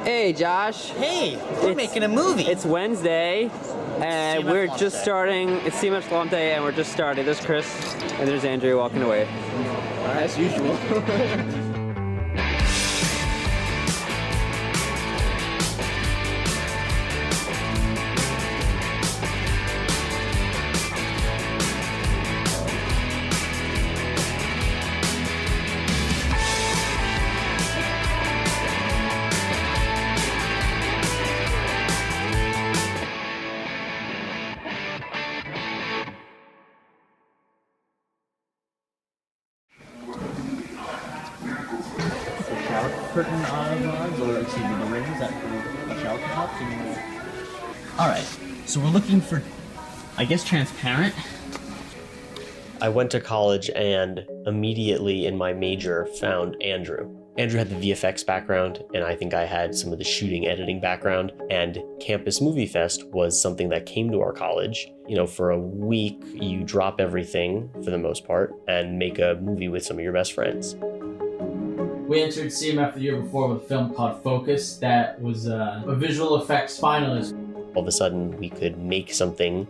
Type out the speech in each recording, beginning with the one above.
Hey, Josh. Hey, we're making a movie. It's Wednesday, and we're just starting. It's CMF Launch Day, and we're just starting. There's Chris, and there's Andrew walking away. As usual. Curtain on or excuse me, the rings that a shower curtain. All right, so we're looking for, I guess, transparent. I went to college and immediately in my major found Andrew. Andrew had the VFX background, and I think I had some of the shooting editing background, and Campus Moviefest was something that came to our college. You know, for a week, you drop everything for the most part and make a movie with some of your best friends. We entered CMF the year before with a film called Focus that was a visual effects finalist. All of a sudden, we could make something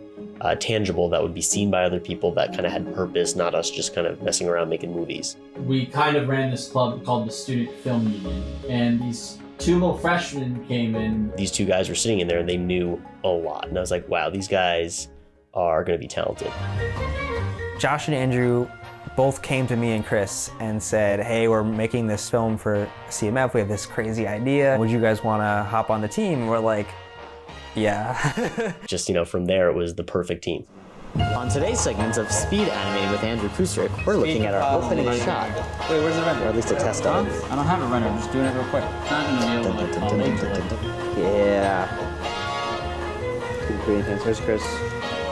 tangible that would be seen by other people that kind of had purpose, not us just kind of messing around making movies. We kind of ran this club called the Student Film Union, and these two little freshmen came in. These two guys were sitting in there and they knew a lot. And I was like, wow, these guys are going to be talented. Josh and Andrew both came to me and Chris and said, hey, we're making this film for CMF. We have this crazy idea. Would you guys want to hop on the team? And we're like, yeah. Just, you know, from there, it was the perfect team. On today's segment of Speed Animating with Andrew Kustrick, we're looking at our opening shot. Wait, where's the render? Or at least a test of it. I don't have a render, I'm just doing it real quick. Not gonna be able to Yeah. Pretty intense. There's Chris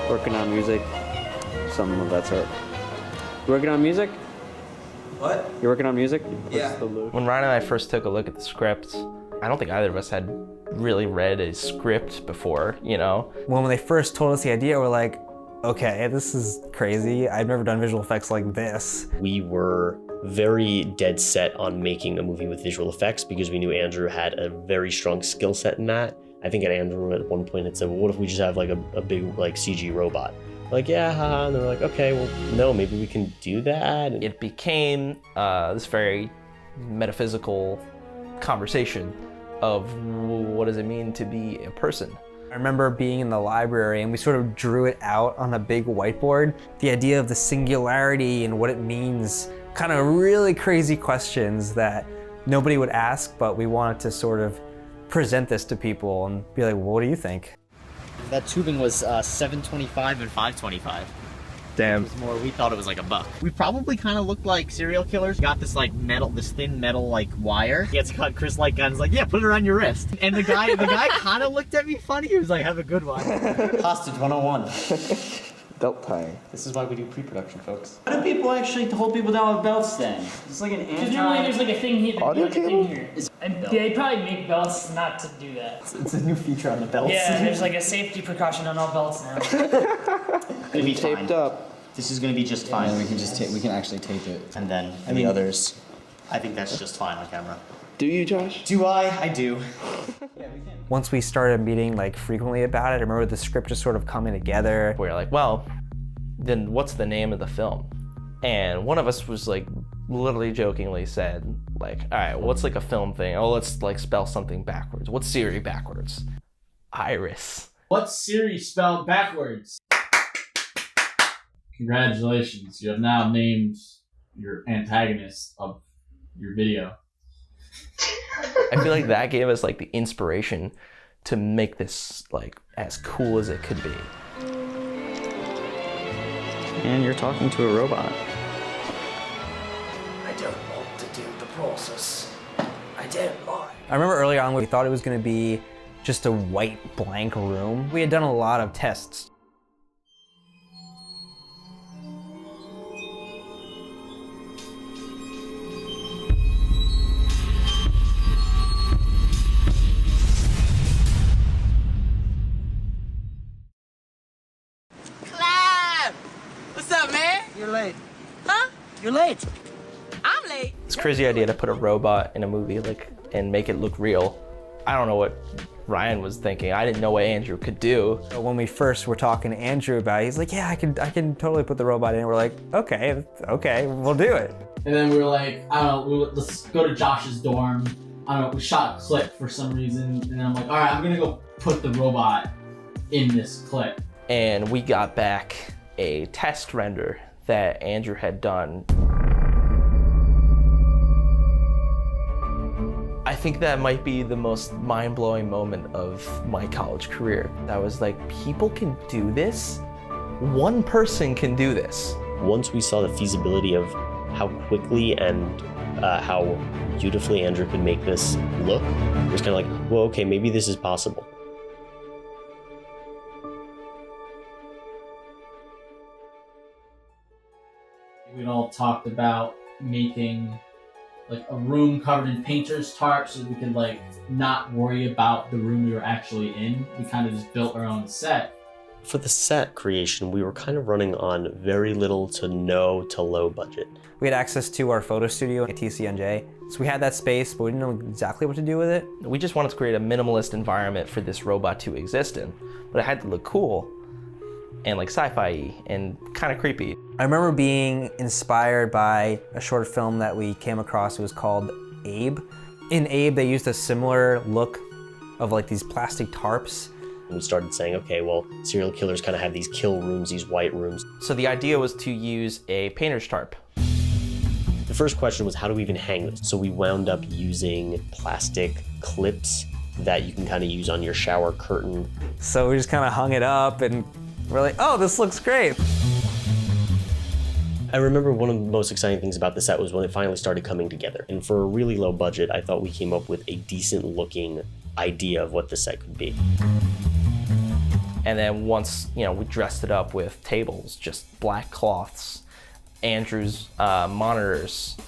working on music. Some of that's art. You working on music? What? You're working on music? Yeah. When Ryan and I first took a look at the script, I don't think either of us had really read a script before, you know? When they first told us the idea, we're like, okay, this is crazy. I've never done visual effects like this. We were very dead set on making a movie with visual effects because we knew Andrew had a very strong skill set in that. I think Andrew at one point had said, well, what if we just have like a big like CG robot? Like, yeah, haha. And they're like, okay, well, no, maybe we can do that. And it became this very metaphysical conversation of what does it mean to be a person? I remember being in the library and we sort of drew it out on a big whiteboard. The idea of the singularity and what it means, kind of really crazy questions that nobody would ask, but we wanted to sort of present this to people and be like, well, what do you think? That tubing was $7.25 and $5.25. Damn. It was more, we thought it was like $1. We probably kind of looked like serial killers. Got this like metal, this thin metal like wire. He gets cut Chris like guns, like, yeah, put it around your wrist. And the guy kind of looked at me funny. He was like, have a good one. Hostage 101. Belt tying. This is why we do pre-production, folks. Why do people actually hold people down with belts then? It's like an anti... Because normally there's like a thing here. Audio like a cable? thing here. And they probably make belts not to do that. It's a new feature on the belts. Yeah, there's like a safety precaution on all belts now. It's gonna be Taped fine. up. This is gonna be just fine. And we can just we can actually tape it. And then The others. I think that's just fine on camera. Do you, Josh? Do I? I do. Once we started meeting like frequently about it, I remember the script just sort of coming together. We were like, well, then what's the name of the film? And one of us was like, literally jokingly said, like, all right, what's like a film thing? Oh, let's like spell something backwards. What's Siri backwards? Iris. What's Siri spelled backwards? Congratulations, you have now named your antagonist of your video. I feel like that gave us like the inspiration to make this like as cool as it could be. And you're talking to a robot. I don't want to do the process. I don't like. I remember early on we thought it was gonna be just a white blank room. We had done a lot of tests. You're late. Huh? You're late. It's a crazy idea to put a robot in a movie like and make it look real. I don't know what Ryan was thinking. I didn't know what Andrew could do. When we first were talking to Andrew about it, he's like, yeah, I can totally put the robot in. We're like, okay, we'll do it. And then we were like, I don't know, let's go to Josh's dorm. I don't know, we shot a clip for some reason. And then I'm like, all right, I'm gonna go put the robot in this clip. And we got back a test render that Andrew had done. I think that might be the most mind-blowing moment of my college career. I was like, people can do this? One person can do this. Once we saw the feasibility of how quickly and how beautifully Andrew could make this look, it was kind of like, well, okay, maybe this is possible. We'd all talked about making like a room covered in painter's tarp so that we could like not worry about the room we were actually in. We kind of just built our own set. For the set creation, we were kind of running on very little to no to low budget. We had access to our photo studio at TCNJ. So we had that space, but we didn't know exactly what to do with it. We just wanted to create a minimalist environment for this robot to exist in, but it had to look cool and like sci-fi and kind of creepy. I remember being inspired by a short film that we came across. It was called Abe. In Abe, they used a similar look of like these plastic tarps. And we started saying, okay, well, serial killers kind of have these kill rooms, these white rooms. So the idea was to use a painter's tarp. The first question was, how do we even hang this? So we wound up using plastic clips that you can kind of use on your shower curtain. So we just kind of hung it up and we're like, oh, this looks great. I remember one of the most exciting things about the set was when it finally started coming together. And for a really low budget, I thought we came up with a decent looking idea of what the set could be. And then once, we dressed it up with tables, just black cloths, Andrew's monitors,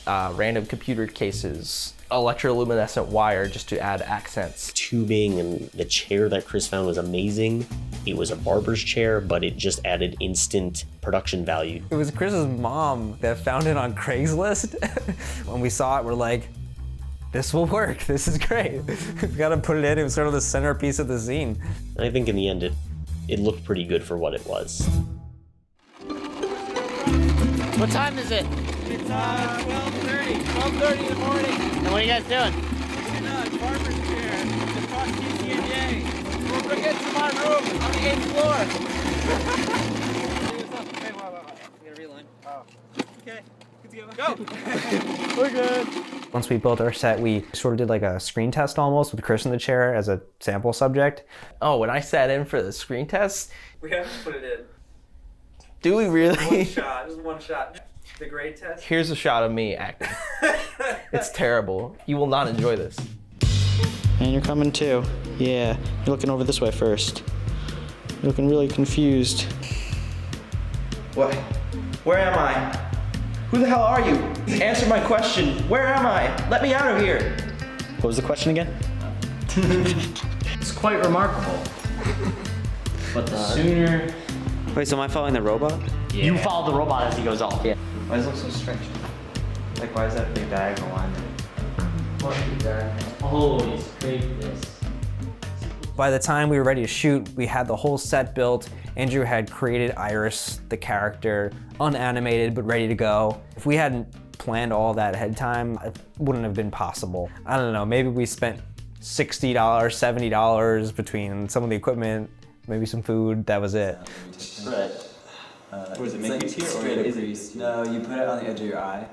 random computer cases, electroluminescent wire just to add accents. Tubing and the chair that Chris found was amazing. It was a barber's chair, but it just added instant production value. It was Chris's mom that found it on Craigslist. When we saw it, we're like, this will work. This is great. We've got to put it in. It was sort of the centerpiece of the scene. And I think in the end, it looked pretty good for what it was. What time is it? It's 12:30. 12:30 in the morning. And what are you guys doing? Barber's chair across TCNJ. We're gonna get to my room on the 8th floor. Hey, we gotta reline. Oh. Okay. Good to go. We're good. Once we built our set, we sort of did like a screen test almost with Chris in the chair as a sample subject. Oh, when I sat in for the screen test, We have to put it in. do we really? One shot. Just one shot. The grade test. Here's a shot of me acting. It's terrible. You will not enjoy this. And you're coming too. Yeah, you're looking over this way first. You're looking really confused. What? Where am I? Who the hell are you? Answer my question. Where am I? Let me out of here. What was the question again? It's quite remarkable. But the sooner... Wait, so am I following the robot? Yeah. You follow the robot as he goes off. Yeah. Why does it look so strange? Like, why is that big diagonal line there? Always crave this. By the time we were ready to shoot, we had the whole set built. Andrew had created Iris, the character, unanimated but ready to go. If we hadn't planned all that ahead of time, it wouldn't have been possible. I don't know, maybe we spent $60, $70 between some of the equipment, maybe some food, that was it. Right. Was it make it here or is it? No, you put it on the edge of your eye.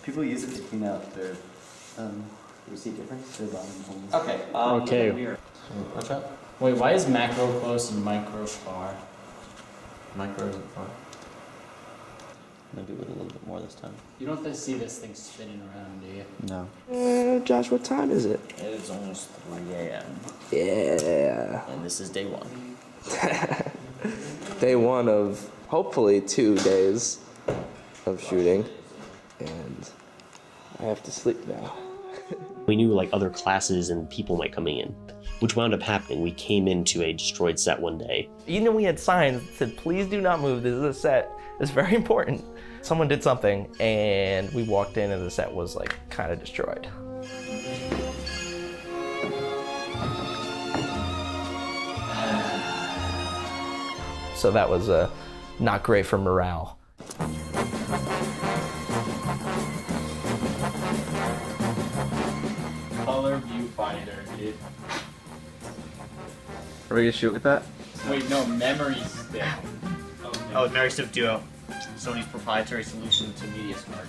People use it to clean out their. You see difference? Okay. Okay. Watch out. Wait, why is macro close and micro far? Micro isn't far. Maybe with a little bit more this time. You don't see this thing spinning around, do you? No. Josh, what time is it? It is almost 3 a.m. Yeah. And this is day 1. Day 1 of hopefully 2 days of shooting. And I have to sleep now. We knew like other classes and people might coming in, which wound up happening. We came into a destroyed set one day. We had signs that said, please do not move, this is a set. It's very important. Someone did something and we walked in and the set was like kind of destroyed. so that was not great for morale. Color viewfinder, dude. Are we gonna shoot with that? Wait, no, memory stick. Oh, Mary Stick Duo, Sony's proprietary solution to Media Smart.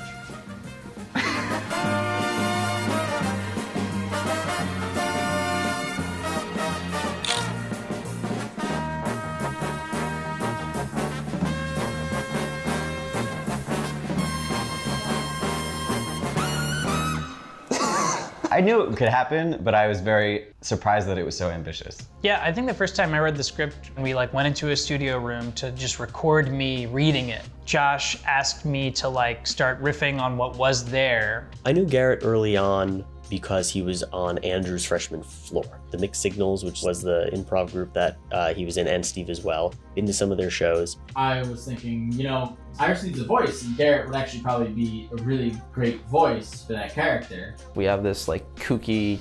I knew it could happen, but I was very surprised that it was so ambitious. Yeah, I think the first time I read the script, we like went into a studio room to just record me reading it. Josh asked me to like start riffing on what was there. I knew Garrett early on because he was on Andrew's freshman floor. The Mixed Signals, which was the improv group that he was in, and Steve as well, into some of their shows. I was thinking, you know, Iris needs a voice, and Garrett would actually probably be a really great voice for that character. We have this like kooky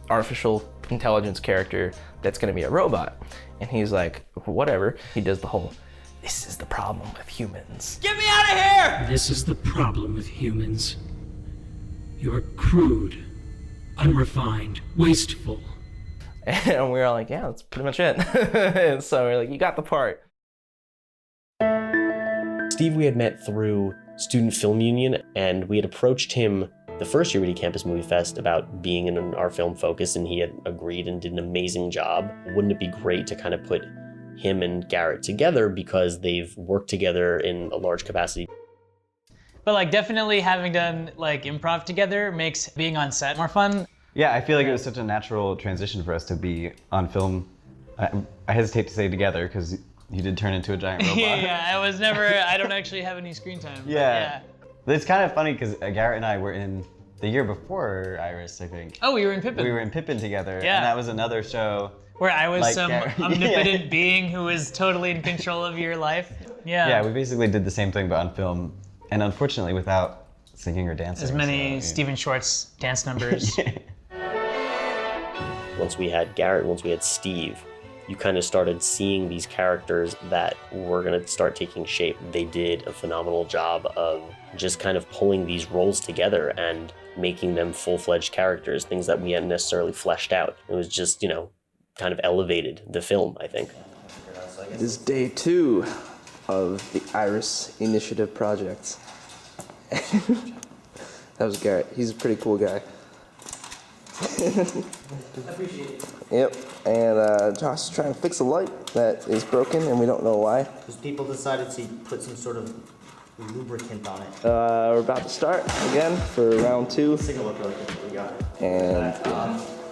artificial intelligence character that's gonna be a robot. And he's like, whatever. He does the whole, this is the problem with humans. Get me out of here! This is the problem with humans. You're crude, unrefined, wasteful. And we were like, yeah, that's pretty much it. And so we're like, you got the part. Steve we had met through Student Film Union, and we had approached him the first year we did Campus Moviefest about being in our film focus, and he had agreed and did an amazing job. Wouldn't it be great to kind of put him and Garrett together because they've worked together in a large capacity? But like definitely having done like improv together makes being on set more fun. Yeah, I feel like it was such a natural transition for us to be on film. I hesitate to say together because you did turn into a giant robot. Yeah, I was never, I don't actually have any screen time. Yeah. But it's kind of funny because Garrett and I were in the year before Iris, I think. Oh, we were in Pippin. We were in Pippin together, Yeah. and that was another show. Where I was like some Garrett. omnipotent being who was totally in control of your life. Yeah. Yeah, we basically did the same thing but on film, and unfortunately without singing or dancing. As many so, yeah. Stephen Schwartz dance numbers. Once we had Garrett, once we had Steve, you kind of started seeing these characters that were going to start taking shape. They did a phenomenal job of just kind of pulling these roles together and making them full-fledged characters, things that we hadn't necessarily fleshed out. It was just, you know, kind of elevated the film, I think. It is day 2 of the Iris Initiative project. That was Garrett. He's a pretty cool guy. Appreciate it. Yep, and Josh is trying to fix a light that is broken and we don't know why. Because people decided to put some sort of lubricant on it. We're about to start again for round 2. Let's take a look really quick what we got. And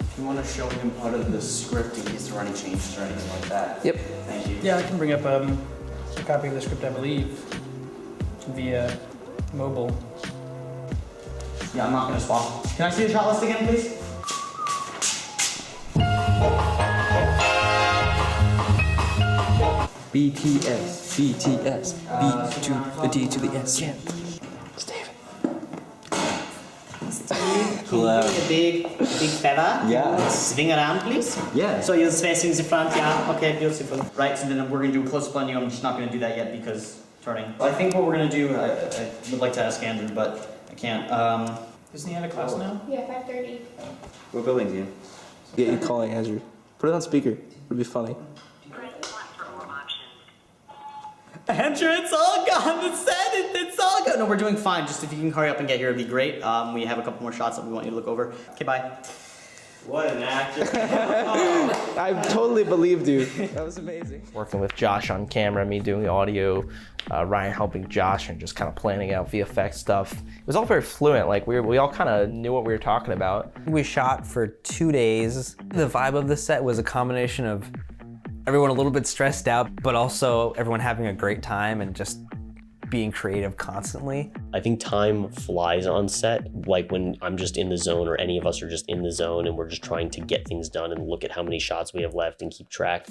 If you want to show him part of the script in case there are any changes or anything like that. yep. Thank you. Yeah, I can bring up a copy of the script, I believe, via mobile. Yeah, I'm not gonna swap. Can I see the shot list again, please? BTS, BTS, B to the D to the S. Yeah. Can you give me a big feather? Yeah. Swing around, please. Yeah. So you're facing the front, yeah. Okay, beautiful. Right, so then we're gonna do a close-up on you. I'm just not gonna do that yet because starting. I think what we're gonna do, I would like to ask Andrew, but I can't. Isn't he out of class now? Yeah, 5:30. What building's you? Get you calling Andrew. Put it on speaker. It'd be funny. Andrew, it's all gone. It's all gone. No, we're doing fine. Just if you can hurry up and get here, it'd be great. We have a couple more shots that we want you to look over. Okay, bye. What an actor. I totally believed you. That was amazing. Working with Josh on camera, me doing the audio, Ryan helping Josh and just kind of planning out VFX stuff. It was all very fluent. Like we all kind of knew what we were talking about. We shot for 2 days. The vibe of the set was a combination of everyone a little bit stressed out, but also everyone having a great time and just being creative constantly. I think time flies on set, like when I'm just in the zone or any of us are just in the zone and we're just trying to get things done and look at how many shots we have left and keep track.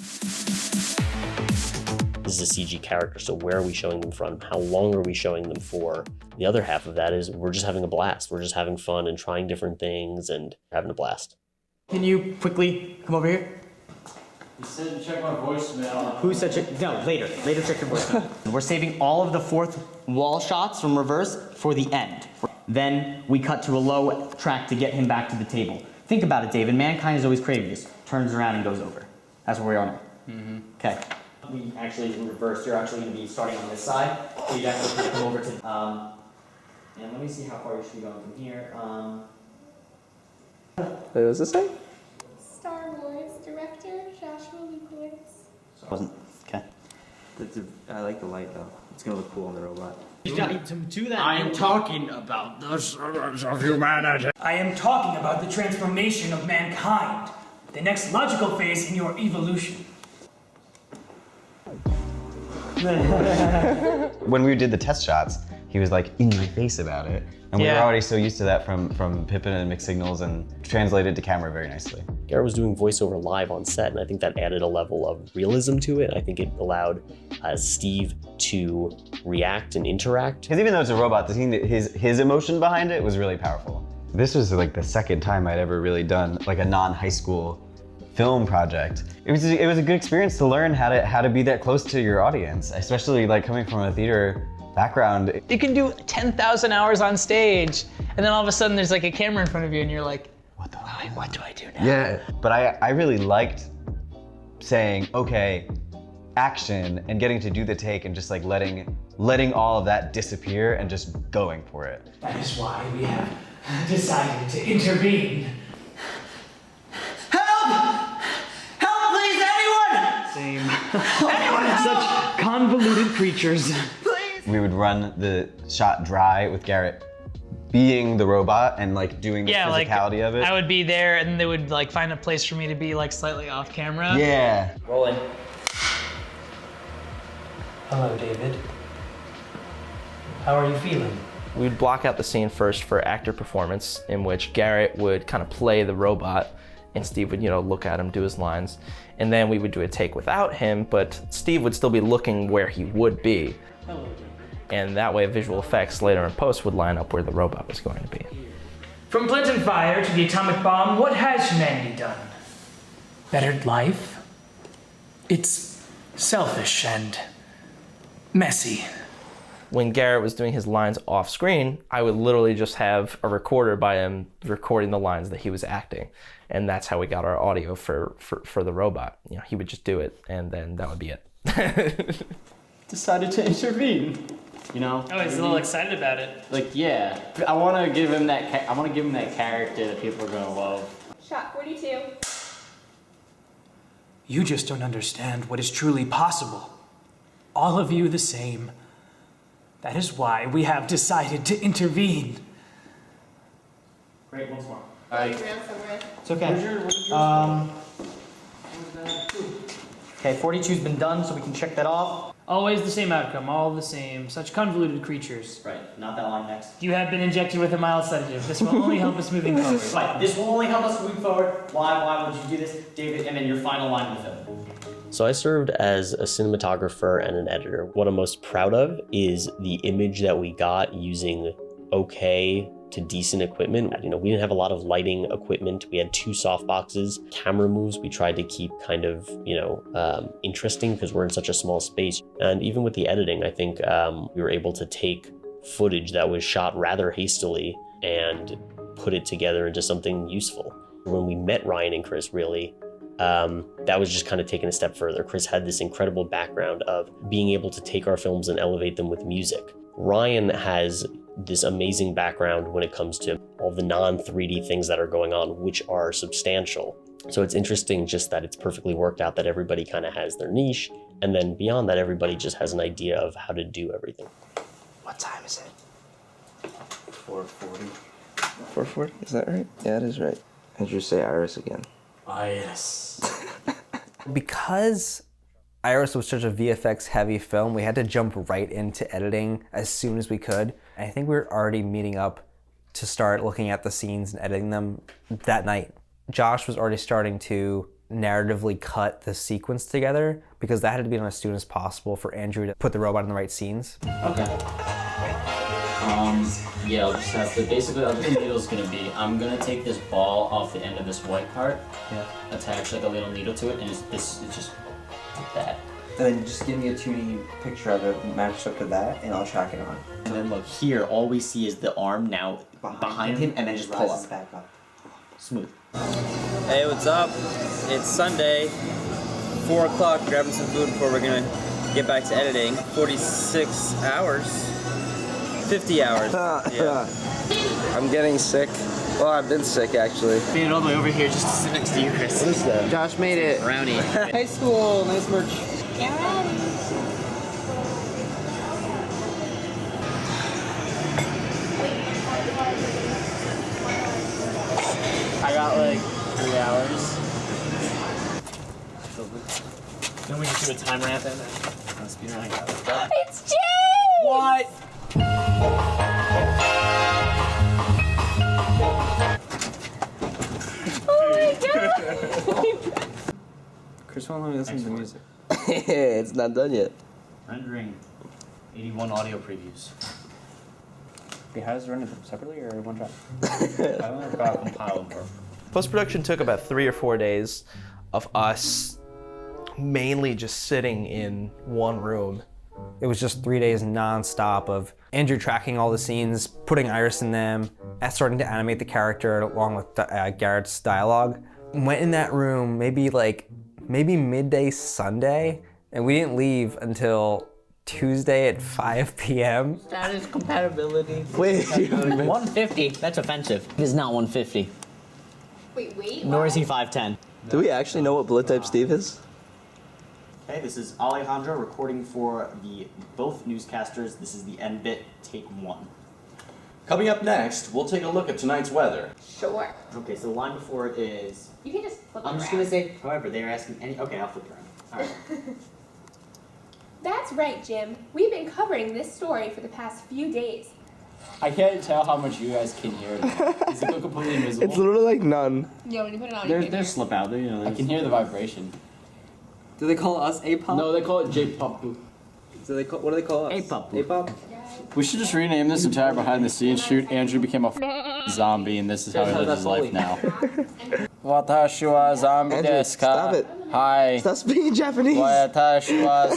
This is a CG character, so where are we showing them from? How long are we showing them for? The other half of that is we're just having a blast. We're just having fun and trying different things and having a blast. Can you quickly come over here? You said check my voicemail. Who said check? No, later. Later check your voicemail. We're saving all of the fourth wall shots from reverse for the end. Then we cut to a low track to get him back to the table. Think about it, David. Mankind is always craving. Just turns around and goes over. That's where we are now. Okay. We actually, in reverse, you're actually going to be starting on this side. So you actually come over to, and let me see how far you should be going from here. What does it say? Star Wars director Joshua Lucas. Wasn't. Okay. I like the light though. It's gonna look cool on the robot. You got to do that. I am talking about the servants of humanity. I am talking about the transformation of mankind, the next logical phase in your evolution. When we did the test shots, he was like in my face about it. And we were already so used to that from Pippin and mixed signals and translated to camera very nicely. Garrett was doing voiceover live on set, and I think that added a level of realism to it. I think it allowed Steve to react and interact. Because even though it's a robot, the thing that his emotion behind it was really powerful. This was like the second time I'd ever really done like a non-high school film project. It was a good experience to learn how to be that close to your audience, especially like coming from a theater background. You can do 10,000 hours on stage, and then all of a sudden there's like a camera in front of you, and you're like, what do I do now? Yeah, but I really liked saying, okay, action, and getting to do the take and just like letting all of that disappear and just going for it. That is why we have decided to intervene. Help! Help, please, anyone! Same. Anyone! Such convoluted creatures. We would run the shot dry with Garrett being the robot and like doing the physicality of it. I would be there, and they would like find a place for me to be like slightly off camera. Yeah. Rolling. Hello, David. How are you feeling? We'd block out the scene first for actor performance, in which Garrett would kind of play the robot, and Steve would, look at him, do his lines, and then we would do a take without him, but Steve would still be looking where he would be. Hello. And that way visual effects later in post would line up where the robot was going to be. From flint and fire to the atomic bomb, what has humanity done? Bettered life? It's selfish and messy. When Garrett was doing his lines off screen, I would literally just have a recorder by him recording the lines that he was acting. And that's how we got our audio for the robot. He would just do it, and then that would be it. Decided to intervene. Oh, he's a little excited about it. Like, yeah, I want to give him that. I want to give him that character that people are gonna love. Shot 42. You just don't understand what is truly possible. All of you the same. That is why we have decided to intervene. Great, once more. Around somewhere. It's okay. Okay, 42's been done, so we can check that off. Always the same outcome, all the same. Such convoluted creatures. Right, not that line next. You have been injected with a mild sedative. This will only help us moving forward. Right, this will only help us moving forward. Why would you do this, David? And then your final line of the film. So I served as a cinematographer and an editor. What I'm most proud of is the image that we got using okay to decent equipment. We didn't have a lot of lighting equipment. We had 2 softboxes. Camera moves we tried to keep kind of, interesting because we're in such a small space. And even with the editing, I think we were able to take footage that was shot rather hastily and put it together into something useful. When we met Ryan and Chris, really, that was just kind of taken a step further. Chris had this incredible background of being able to take our films and elevate them with music. Ryan has this amazing background when it comes to all the non-3D things that are going on, which are substantial. So it's interesting just that it's perfectly worked out that everybody kind of has their niche, and then beyond that, everybody just has an idea of how to do everything. What time is it? 4:40. 4:40? Is that right? Yeah, it is right. Did you say Iris again? Ah, yes. Because Iris was such a VFX heavy film, we had to jump right into editing as soon as we could. And I think we were already meeting up to start looking at the scenes and editing them that night. Josh was already starting to narratively cut the sequence together because that had to be done as soon as possible for Andrew to put the robot in the right scenes. Okay. Yeah, I'll just have to, basically, I'll just, the needle's gonna be, I'm gonna take this ball off the end of this white part, attach like a little needle to it, and it's just like that. And then just give me a 2D picture of it matched up to that, and I'll track it on. And then look, here, all we see is the arm now behind him, and then just pull Rises up. back up. Smooth. Hey, what's up? It's Sunday, 4 o'clock, grabbing some food before we're gonna get back to editing. 46 hours. 50 hours. Yeah. I'm getting sick. Well, I've been sick actually. Being all the way over here just to sit next to you, Chris. What is that? Josh made it. Brownie. High school, nice merch. Get ready. I got like 3 hours. Then we just do a time ramp in there. It's Jay! What? Oh my god! Chris won't let me listen to the music. It's not done yet. Rendering 81 audio previews. Wait, how does it run them separately or one shot? I don't know if I'll compile them. Post-production took about 3 or 4 days of us mainly just sitting in one room. It was just 3 days non-stop of Andrew tracking all the scenes, putting Iris in them, and starting to animate the character along with Garrett's dialogue. Went in that room maybe midday Sunday, and we didn't leave until Tuesday at 5 p.m. That is compatibility. Wait, 150. That's offensive. It is not 150. Wait. Nor is he 5'10". do we actually know what blood type Steve is? Okay, this is Alejandro recording for the both newscasters. This is the end bit, take 1. Coming up next, we'll take a look at tonight's weather. Sure. Okay, so the line before it is. You can just flip it I'm just around. gonna say, however, they are asking any. Okay, I'll flip it around. All right. That's right, Jim. We've been covering this story for the past few days. I can't tell how much you guys can hear. Is it completely invisible? It's literally like none. Yo, when you put it on, There's slip out there, you know. I can hear the vibration. Do they call us A-pop? No, they call it J-pop. What do they call us? A-pop. A-pop? We should just rename this entire behind the scenes shoot. Andrew became a zombie, and this is how he lives his life now. Watashi wa zombie Andrew, desu ka? stop it. Hi. Stop speaking Japanese. Watashi wa.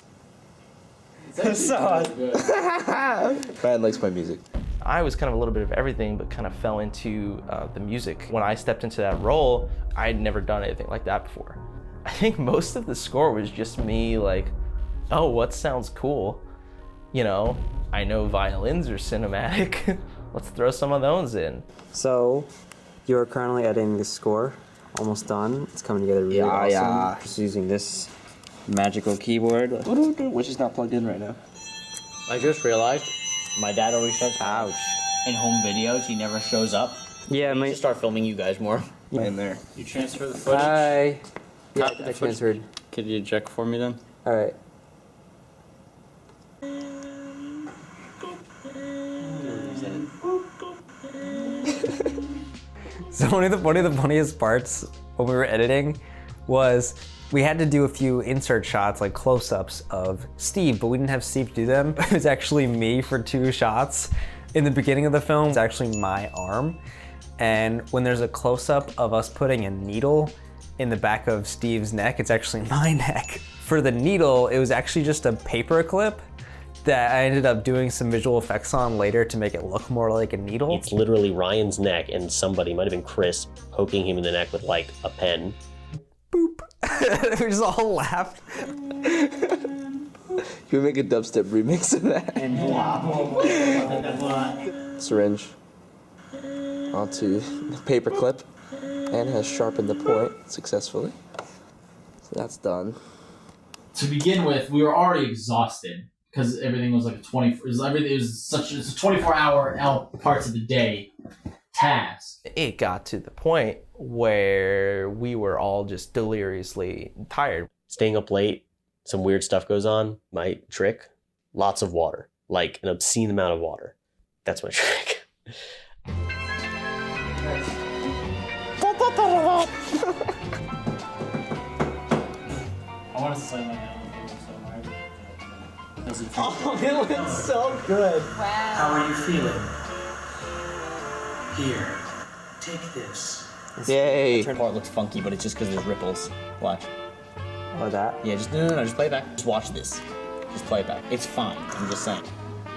Ryan likes my music. I was kind of a little bit of everything, but kind of fell into the music. When I stepped into that role, I had never done anything like that before. I think most of the score was just me like, oh, what sounds cool? You know, I know violins are cinematic. Let's throw some of those in. So, you are currently editing the score. Almost done. It's coming together really awesome. Yeah. Just using this magical keyboard. Which is not plugged in right now. I just realized my dad always says, Ouch. in home videos, he never shows up. Yeah, We should start filming you guys more. In there. You transfer the footage. Hi. Yeah, I transferred. Could you eject for me then? All right. So one of the funniest parts when we were editing was we had to do a few insert shots, like close-ups of Steve, but we didn't have Steve do them. It was actually me for 2 shots. In the beginning of the film, it's actually my arm. And when there's a close-up of us putting a needle in the back of Steve's neck, it's actually my neck. For the needle, it was actually just a paper clip that I ended up doing some visual effects on later to make it look more like a needle. It's literally Ryan's neck, and somebody, might have been Chris, poking him in the neck with like a pen. We just all laughed. Can we make a dubstep remix of that? Syringe onto the paper clip and has sharpened the point successfully. So that's done. To begin with, we were already exhausted because everything was like a 24-hour parts of the day task. It got to the point where we were all just deliriously tired. Staying up late, some weird stuff goes on. My trick, lots of water, like an obscene amount of water. That's my trick. I want to slam my down so hard. see. Oh, it looks so good. Wow. How are you feeling? Here, take this. Yay. The part looks funky, but it's just because there's ripples. Watch. Oh, that? Yeah, just no, just play it back. Just watch this. Just play it back. It's fine. I'm just saying.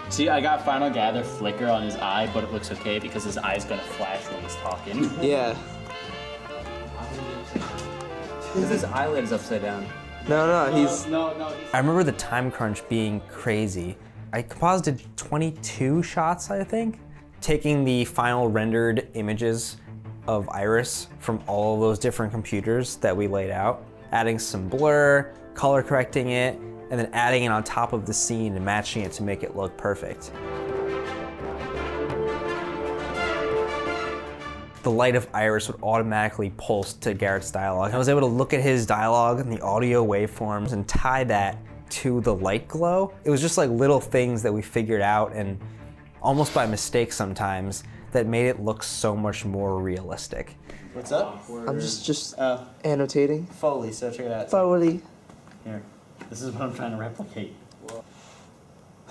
See, I got Final Gather flicker on his eye, but it looks okay because his eye's gonna flash when he's talking. Yeah. His eyelid is upside down. No, he's. I remember the time crunch being crazy. I composited 22 shots, I think, taking the final rendered images of Iris from all of those different computers that we laid out, adding some blur, color correcting it, and then adding it on top of the scene and matching it to make it look perfect. The light of Iris would automatically pulse to Garrett's dialogue. I was able to look at his dialogue and the audio waveforms and tie that to the light glow. It was just like little things that we figured out, and almost by mistake sometimes, that made it look so much more realistic. What's up? I'm just annotating. Foley, so check it out. Foley. Here, this is what I'm trying to replicate.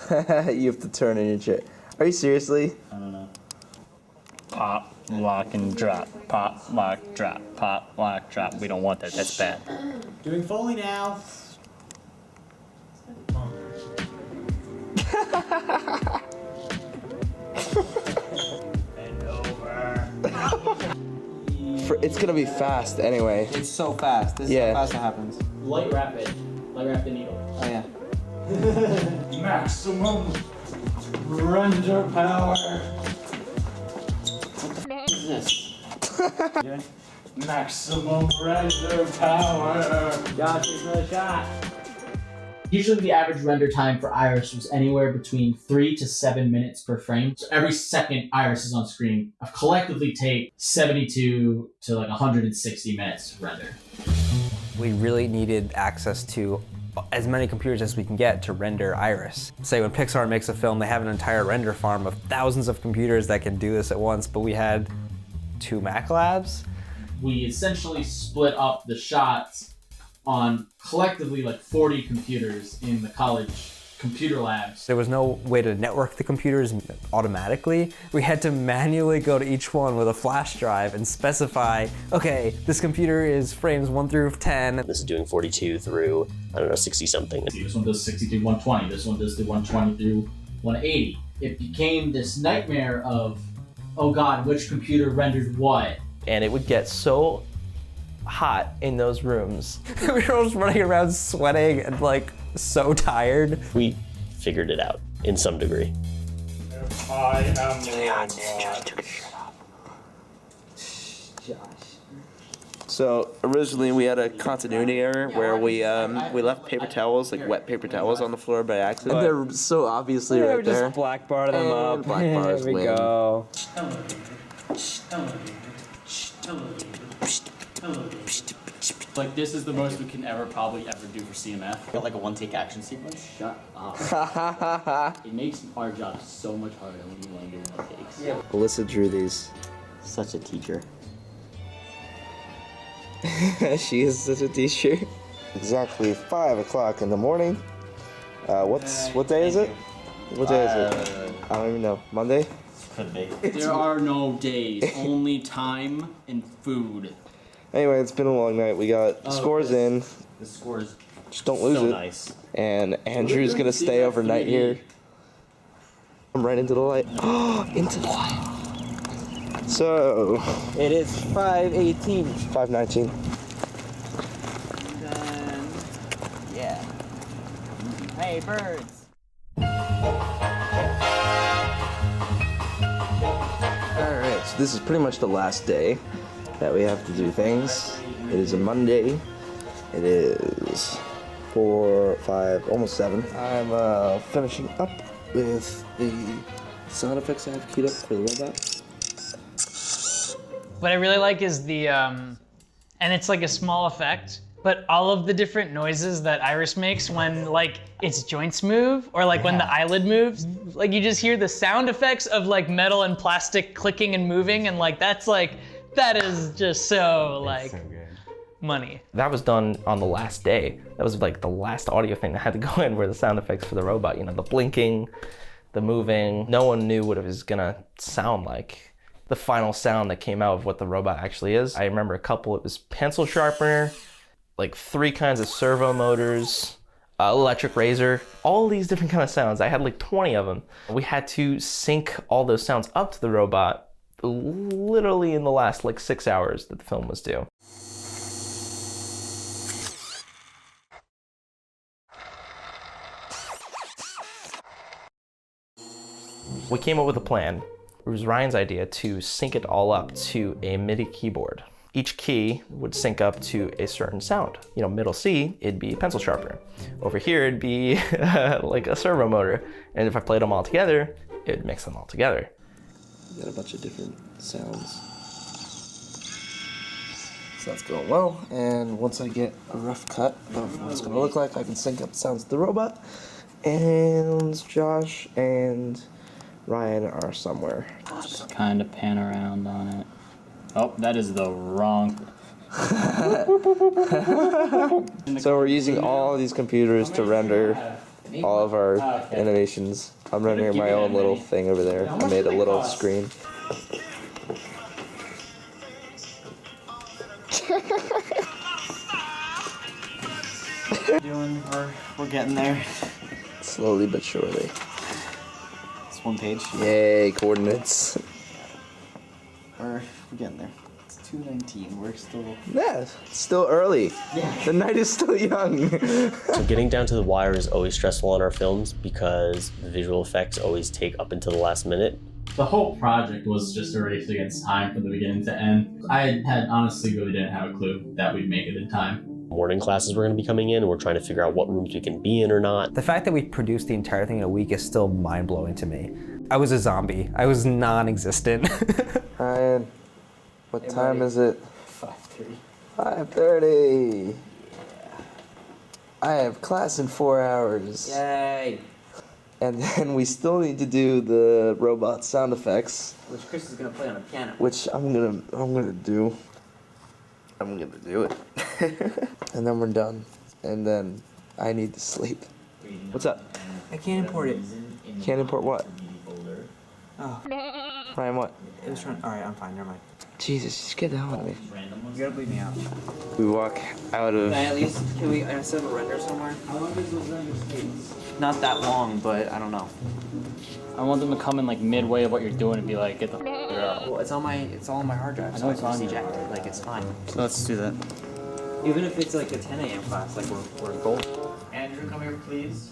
You have to turn in your chair. Are you seriously? I don't know. Pop, lock, and drop. Pop, lock, drop. Pop, lock, drop. We don't want that. That's bad. Doing Foley now. It's gonna be fast anyway. It's so fast. This is how fast it happens. Light rapid. Light wrap the needle. Oh yeah. Maximum render power. What is this? Maximum render power. Josh, here's another shot. Usually the average render time for Iris was anywhere between 3 to 7 minutes per frame. So every second Iris is on screen collectively take 72 to like 160 minutes to render. We really needed access to as many computers as we can get to render Iris. Say when Pixar makes a film, they have an entire render farm of thousands of computers that can do this at once, but we had 2 Mac labs. We essentially split up the shots on collectively like 40 computers in the college computer labs. There was no way to network the computers automatically. We had to manually go to each one with a flash drive and specify, okay, this computer is frames 1 through 10. This is doing 42 through, I don't know, 60 something. This one does 60 through 120. This one does the 120 through 180. It became this nightmare of, oh God, which computer rendered what? And it would get so hot in those rooms. We were just running around sweating and like so tired. We figured it out in some degree. I am So originally we had a continuity error where we left paper towels, like wet paper towels, on the floor by accident. And they're so obviously right we there. just black bar them up. Black bars There we win. go. Like, this is the most we can probably ever do for CMF. Got like a one-take action sequence. Shut up. It makes our job so much harder when you want to do one takes. Yeah. Alyssa drew these. Such a teacher. She is such a teacher. Exactly 5 o'clock in the morning. What day is it? What day is it? I don't even know. Monday? Could be. There are no days, only time and food. Anyway, it's been a long night. We got scores in. The scores. Just don't lose so it. Nice. And Andrew's gonna stay overnight here. I'm right into the light. Into the light. So It is 5:18. 5:19. Done. Yeah. Hey, birds. Alright, so this is pretty much the last day that we have to do things. It is a Monday. It is 4, 5, almost 7. I'm finishing up with the sound effects I have queued up for the robot. What I really like is the, and it's like a small effect, but all of the different noises that Iris makes when like its joints move or like when the eyelid moves, like you just hear the sound effects of like metal and plastic clicking and moving, and like that is just so like money. That was done on the last day. That was like the last audio thing that had to go in, were the sound effects for the robot. You know, the blinking, the moving. No one knew what it was gonna sound like. The final sound that came out of what the robot actually is. I remember a couple. It was pencil sharpener, like 3 kinds of servo motors, electric razor, all these different kind of sounds. I had like 20 of them. We had to sync all those sounds up to the robot literally in the last like 6 hours that the film was due. We came up with a plan. It was Ryan's idea to sync it all up to a MIDI keyboard. Each key would sync up to a certain sound. You know, middle C, it'd be a pencil sharpener. Over here, it'd be like a servo motor. And if I played them all together, it'd mix them all together. You got a bunch of different sounds. So that's going well. And once I get a rough cut of what it's gonna look like, I can sync up the sounds of the robot. And Josh and Ryan are somewhere. Just kind of pan around on it. Oh, that is the wrong. So we're using all these computers to render all of our animations. I'm rendering my own little thing over there. I made a little screen. We're getting there. Slowly but surely. It's 1 page. Yay, coordinates. We're getting there. It's 2:19. We're still. Yeah, it's still early. Yeah. The night is still young. So getting down to the wire is always stressful on our films because the visual effects always take up until the last minute. The whole project was just a race against time from the beginning to end. I had honestly really didn't have a clue that we'd make it in time. Morning classes were going to be coming in, and we're trying to figure out what rooms we can be in or not. The fact that we produced the entire thing in a week is still mind-blowing to me. I was a zombie. I was non-existent. Ryan, what time is it? 5:30. 5:30. I have class in 4 hours. Yay! And then we still need to do the robot sound effects, Which Chris is gonna play on a piano. which I'm gonna do. I'm gonna do it. And then we're done. And then I need to sleep. What's up? I can't import it. Can't import what? Oh, Ryan, what? it was trying. All right, I'm fine. Never mind. Jesus, just get the hell out of me. You gotta bleed me out. We walk out of. At least can we set up a render somewhere? How long is those render states? Not that long, but I don't know. I want them to come in like midway of what you're doing and be like, get the f out. Well, it's all on my hard drive. I know it's can on just you. eject it. Like it's fine. So let's do that. Even if it's like a 10 a.m. class, like we're gold. Andrew, come here, please.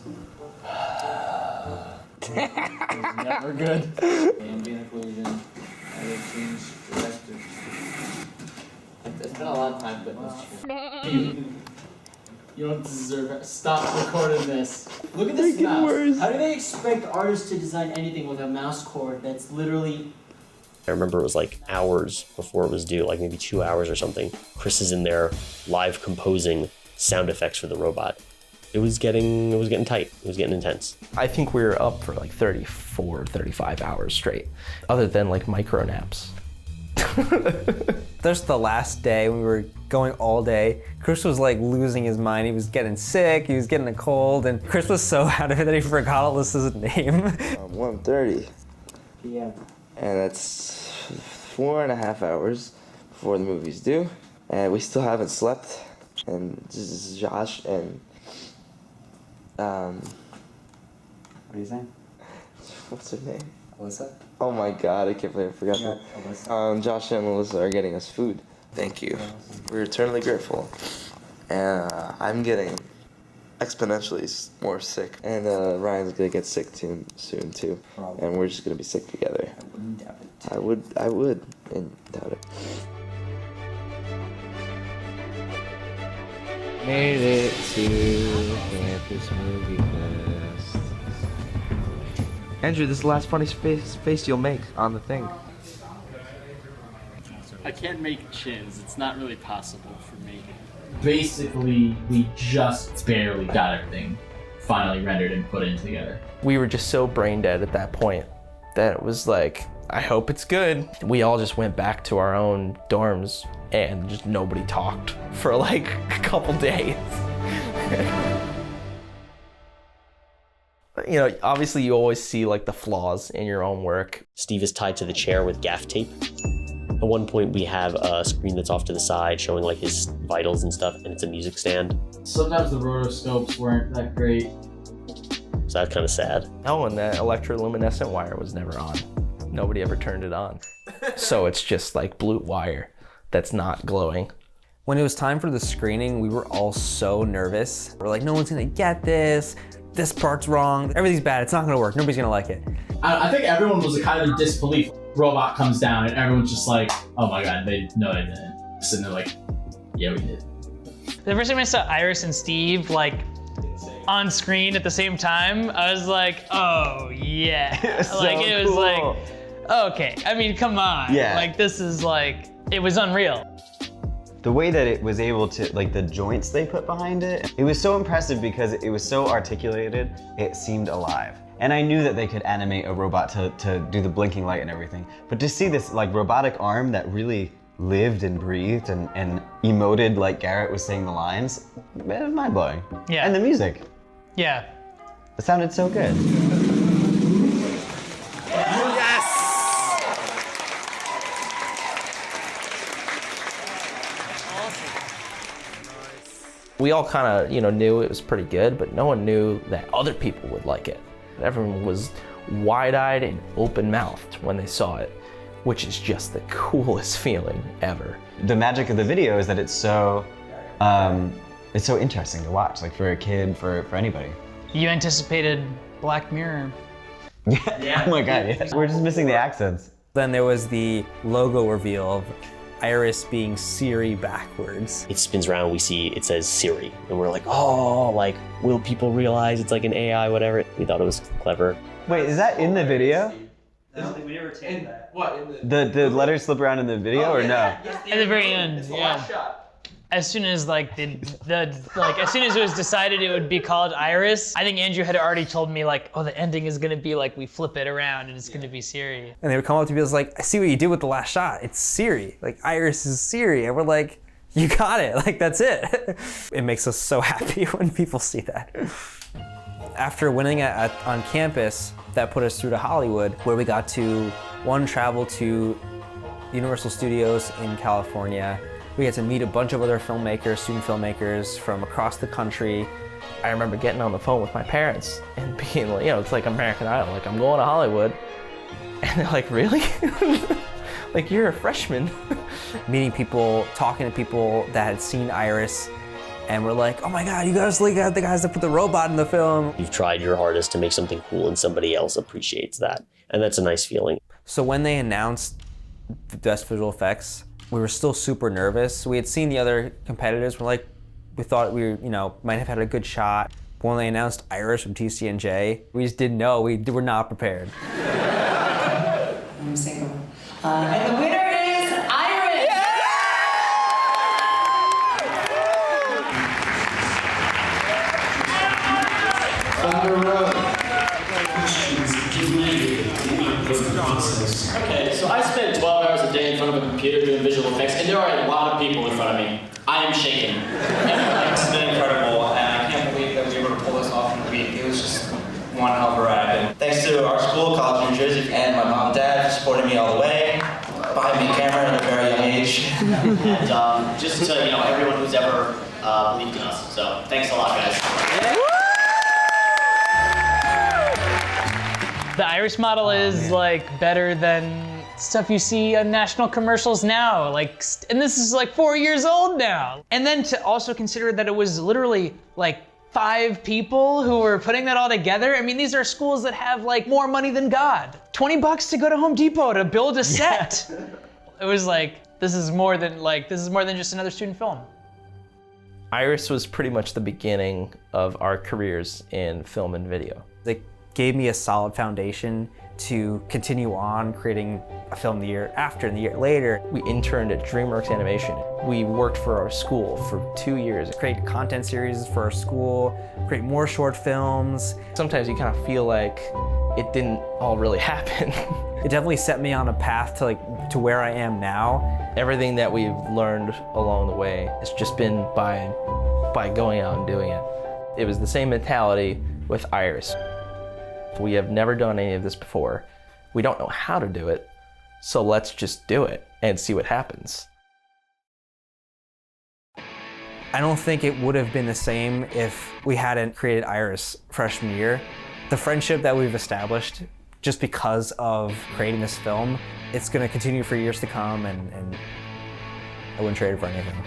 Never good. Ambient occlusion. Edit change director. It's been a long time, but You don't deserve it. Stop recording this. look at this mouse. How do they expect artists to design anything with a mouse cord that's literally? I remember it was like hours before it was due, like maybe 2 hours or something. Chris is in there live composing sound effects for the robot. It was getting tight. It was getting intense. I think we were up for like 34, 35 hours straight, other than like micro naps. There's the last day, we were going all day. Chris was like losing his mind. He was getting sick, he was getting a cold, and Chris was so out of it that he forgot all this his name. 1:30. Yeah. And that's 4.5 hours before the movie's due. And we still haven't slept. And this is Josh and What are you saying? what's her name? Alyssa? Oh my god, I can't believe I forgot that. Alyssa. Josh and Melissa are getting us food. Thank you. We're eternally grateful. And I'm getting exponentially more sick. And Ryan's gonna get sick soon too. Probably. And we're just gonna be sick together. I wouldn't doubt it. I would, and doubt it. Made it to Campus Moviefest. Andrew, this is the last funny face you'll make on the thing. I can't make chins. It's not really possible for me. Basically, we just barely got everything finally rendered and put in together. We were just so brain dead at that point that it was like, I hope it's good. We all just went back to our own dorms and just nobody talked for like a couple days. You know, obviously you always see like the flaws in your own work. Steve is tied to the chair with gaff tape. At one point we have a screen that's off to the side showing like his vitals and stuff, and it's a music stand. Sometimes the rotoscopes weren't that great. So that's kind of sad. Oh, and that electroluminescent wire was never on. Nobody ever turned it on. So it's just like blue wire that's not glowing. When it was time for the screening, we were all so nervous. We're like, no one's gonna get this. This part's wrong. Everything's bad. It's not gonna work. Nobody's gonna like it. I think everyone was kind of in disbelief. Robot comes down and everyone's just like, oh my god, they didn't. Sitting there like, yeah, we did. The first time I saw Iris and Steve like on screen at the same time, I was like, oh yeah. It was like, okay. I mean, come on. Yeah. Like this is like, it was unreal. The way that it was able to, like the joints they put behind it, it was so impressive because it was so articulated, it seemed alive. And I knew that they could animate a robot to do the blinking light and everything. But to see this like robotic arm that really lived and breathed and emoted like Garrett was saying the lines, it was mind-blowing. Yeah. And the music. Yeah. It sounded so good. We all kind of, you know, knew it was pretty good, but no one knew that other people would like it. Everyone was wide-eyed and open-mouthed when they saw it, which is just the coolest feeling ever. The magic of the video is that it's so interesting to watch, like for a kid, for anybody. You anticipated Black Mirror. Yeah. Oh my god, yeah. We're just missing the accents. Then there was the logo reveal of Iris being Siri backwards. It spins around, we see it says Siri, and we're like, oh, like, will people realize it's like an AI, whatever? We thought it was clever. Wait, is that in the video? I don't think we ever taken that. What? In the... The letters slip around in the video or no? At the very end, yeah. As soon as like as soon as it was decided it would be called Iris, I think Andrew had already told me like, oh, the ending is gonna be like we flip it around and it's gonna be Siri. And they would come up to me and was like, I see what you did with the last shot. It's Siri. Like Iris is Siri. And we're like, you got it. Like that's it. It makes us so happy when people see that. After winning on campus, that put us through to Hollywood, where we got to travel to Universal Studios in California. We got to meet a bunch of other filmmakers, student filmmakers from across the country. I remember getting on the phone with my parents and being like, you know, it's like American Idol, like I'm going to Hollywood. And they're like, really? Like you're a freshman. Meeting people, talking to people that had seen Iris, and we're like, oh my God, you guys like the guys that put the robot in the film. You've tried your hardest to make something cool and somebody else appreciates that. And that's a nice feeling. So when they announced the best visual effects, we were still super nervous. We had seen the other competitors. We thought we might have had a good shot. But when they announced Iris from TCNJ, we just didn't know. We were not prepared. I'm single. And the winner is Iris! Okay, so I spend 12 hours a day in front of a computer doing visual effects, and there are a lot of people in front of me. I am shaking. It's been incredible, and I can't believe that we were able to pull this off in a week. It was just one hell of a ride. And thanks to our school, College of New Jersey, and my mom and dad for supporting me all the way, buying me a camera at a very young age. And just to everyone who's ever believed in us. So thanks a lot, guys. The Iris model is like better than stuff you see on national commercials now. Like, and this is like 4 years old now. And then to also consider that it was literally like 5 people who were putting that all together. I mean, these are schools that have like more money than God. $20 to go to Home Depot to build a set. Yeah. It was like, this is more than just another student film. Iris was pretty much the beginning of our careers in film and video. They gave me a solid foundation to continue on creating a film the year after and the year later. We interned at DreamWorks Animation. We worked for our school for 2 years. Create content series for our school, create more short films. Sometimes you kind of feel like it didn't all really happen. It definitely set me on a path to where I am now. Everything that we've learned along the way has just been by going out and doing it. It was the same mentality with Iris. We have never done any of this before. We don't know how to do it, so let's just do it and see what happens. I don't think it would have been the same if we hadn't created Iris freshman year. The friendship that we've established just because of creating this film, it's going to continue for years to come, and I wouldn't trade it for anything.